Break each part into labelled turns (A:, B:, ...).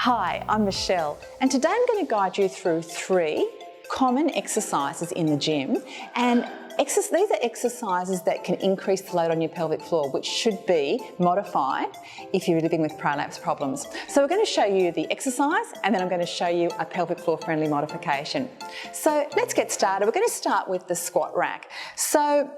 A: Hi, I'm Michelle, and today I'm going to guide you through 3 common exercises in the gym. And these are exercises that can increase the load on your pelvic floor, which should be modified if you're living with prolapse problems. So we're going to show you the exercise, and then I'm going to show you a pelvic floor friendly modification. So let's get started. We're going to start with the squat rack. So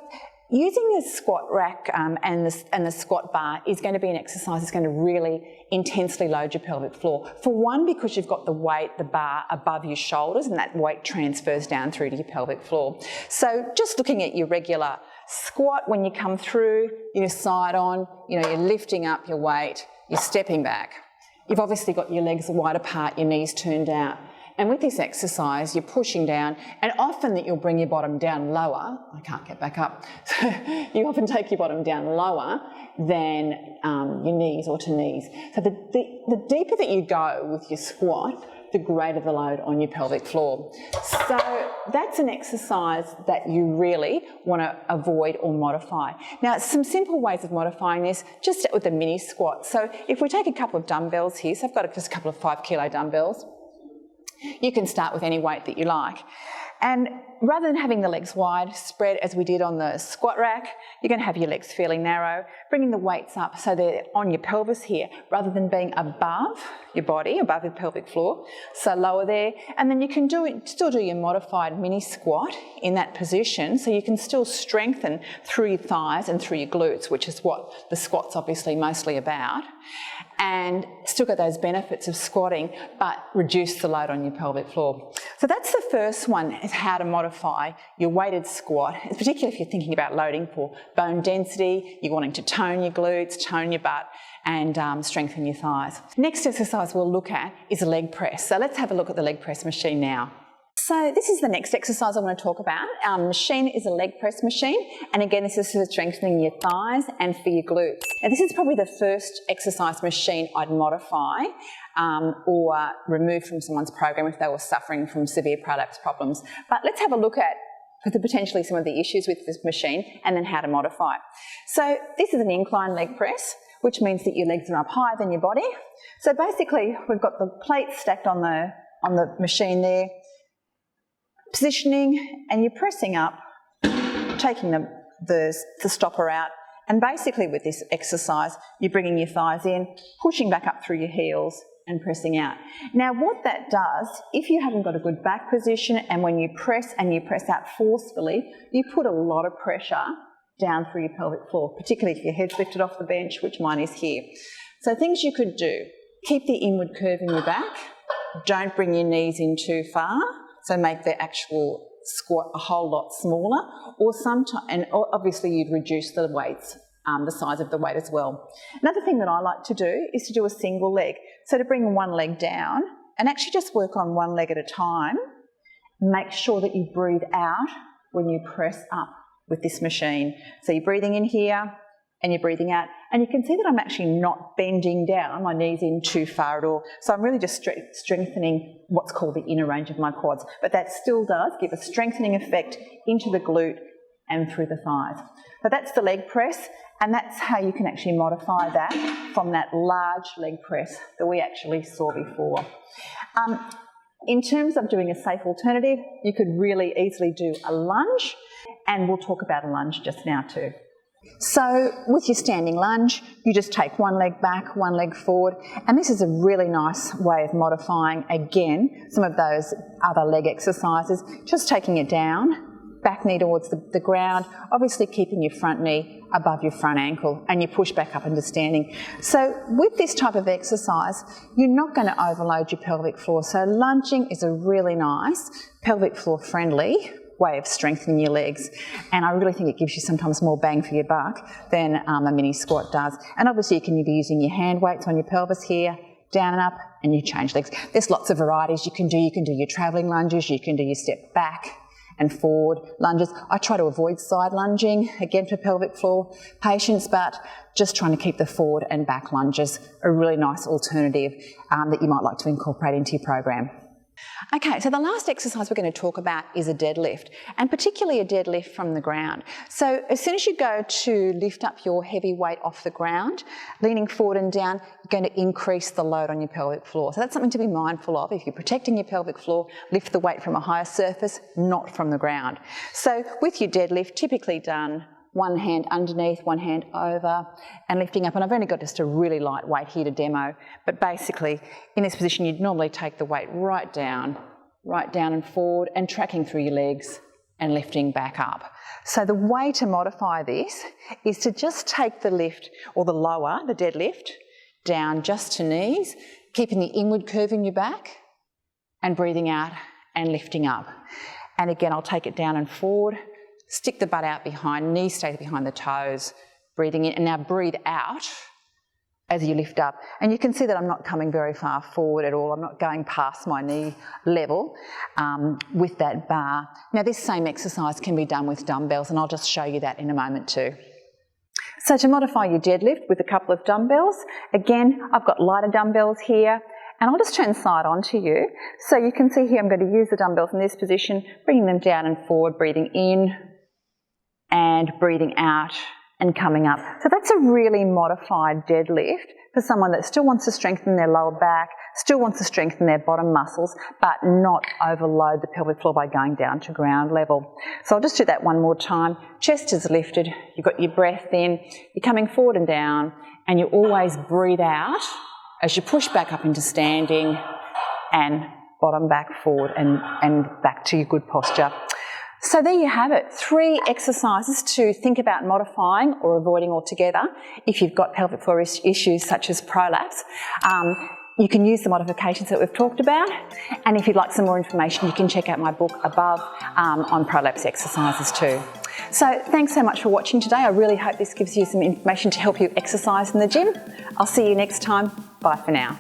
A: using the squat rack and the squat bar is going to be an exercise that's going to really intensely load your pelvic floor. For one, because you've got the weight, the bar above your shoulders, and that weight transfers down through to your pelvic floor. So just looking at your regular squat, when you come through, you're side on, you're lifting up your weight, you're stepping back. You've obviously got your legs wide apart, your knees turned out. And with this exercise, you're pushing down, and often that you'll bring your bottom down lower. I can't get back up. So you often take your bottom down lower than your knees or to knees. So the deeper that you go with your squat, the greater the load on your pelvic floor. So that's an exercise that you really want to avoid or modify. Now, some simple ways of modifying this, just with a mini squat. So if we take a couple of dumbbells here, so I've got just a couple of 5 kilo dumbbells. You can start with any weight that you like. And rather than having the legs wide spread as we did on the squat rack, you're going to have your legs fairly narrow, bringing the weights up so they're on your pelvis here rather than being above your body, above your pelvic floor, so lower there. And then you can still do your modified mini squat in that position, so you can still strengthen through your thighs and through your glutes, which is what the squat's obviously mostly about, and still get those benefits of squatting, but reduce the load on your pelvic floor. So that's the first one, is how to modify your weighted squat, particularly if you're thinking about loading for bone density, you're wanting to tone your glutes, tone your butt, and strengthen your thighs. Next exercise we'll look at is a leg press. So let's have a look at the leg press machine now. So this is the next exercise I want to talk about. Our machine is a leg press machine, and again this is for strengthening your thighs and for your glutes. And this is probably the first exercise machine I'd modify or remove from someone's program if they were suffering from severe prolapse problems. But let's have a look at potentially some of the issues with this machine and then how to modify. So this is an incline leg press, which means that your legs are up higher than your body. So basically we've got the plates stacked on the machine there, positioning, and you're pressing up, taking the stopper out, and basically with this exercise you're bringing your thighs in, pushing back up through your heels and pressing out. Now what that does, if you haven't got a good back position and when you press out forcefully, you put a lot of pressure down through your pelvic floor, particularly if your head's lifted off the bench, which mine is here. So things you could do: keep the inward curve in your back, don't bring your knees in too far, so make the actual squat a whole lot smaller, and obviously you'd reduce the weights, the size of the weight as well. Another thing that I like to do is to do a single leg. So to bring one leg down and actually just work on one leg at a time. Make sure that you breathe out when you press up with this machine. So you're breathing in here and you're breathing out, and you can see that I'm actually not bending down my knees in too far at all. So I'm really just strengthening what's called the inner range of my quads, but that still does give a strengthening effect into the glute and through the thighs. But that's the leg press, and that's how you can actually modify that from that large leg press that we actually saw before. In terms of doing a safe alternative, you could really easily do a lunge, and we'll talk about a lunge just now too. So with your standing lunge, you just take one leg back, one leg forward, and this is a really nice way of modifying, again, some of those other leg exercises. Just taking it down, back knee towards the ground, obviously keeping your front knee above your front ankle, and you push back up into standing. So with this type of exercise, you're not going to overload your pelvic floor. So lunging is a really nice pelvic floor friendly way of strengthening your legs, and I really think it gives you sometimes more bang for your buck than a mini squat does. And obviously you can be using your hand weights on your pelvis here, down and up, and you change legs. There's lots of varieties you can do. You can do your travelling lunges, you can do your step back and forward lunges. I try to avoid side lunging, again for pelvic floor patients, but just trying to keep the forward and back lunges a really nice alternative that you might like to incorporate into your program. Okay, so the last exercise we're going to talk about is a deadlift, and particularly a deadlift from the ground. So as soon as you go to lift up your heavy weight off the ground, leaning forward and down, you're going to increase the load on your pelvic floor. So that's something to be mindful of. If you're protecting your pelvic floor, lift the weight from a higher surface, not from the ground. So with your deadlift, typically done one hand underneath, one hand over, and lifting up. And I've only got just a really light weight here to demo, but basically in this position you'd normally take the weight right down and forward, and tracking through your legs and lifting back up. So the way to modify this is to just take the lift, or the lower, the deadlift, down just to knees, keeping the inward curve in your back, and breathing out and lifting up. And again, I'll take it down and forward, stick the butt out behind, knees stay behind the toes, breathing in, and now breathe out as you lift up. And you can see that I'm not coming very far forward at all. I'm not going past my knee level with that bar. Now this same exercise can be done with dumbbells, and I'll just show you that in a moment too. So to modify your deadlift with a couple of dumbbells, again, I've got lighter dumbbells here, and I'll just turn side on to you. So you can see here I'm going to use the dumbbells in this position, bringing them down and forward, breathing in and breathing out and coming up. So that's a really modified deadlift for someone that still wants to strengthen their lower back, still wants to strengthen their bottom muscles, but not overload the pelvic floor by going down to ground level. So I'll just do that one more time. Chest is lifted, you've got your breath in, you're coming forward and down, and you always breathe out as you push back up into standing and bottom back forward and back to your good posture. So there you have it, 3 exercises to think about modifying or avoiding altogether if you've got pelvic floor issues such as prolapse. You can use the modifications that we've talked about, and if you'd like some more information you can check out my book above on prolapse exercises too. So thanks so much for watching today. I really hope this gives you some information to help you exercise in the gym. I'll see you next time. Bye for now.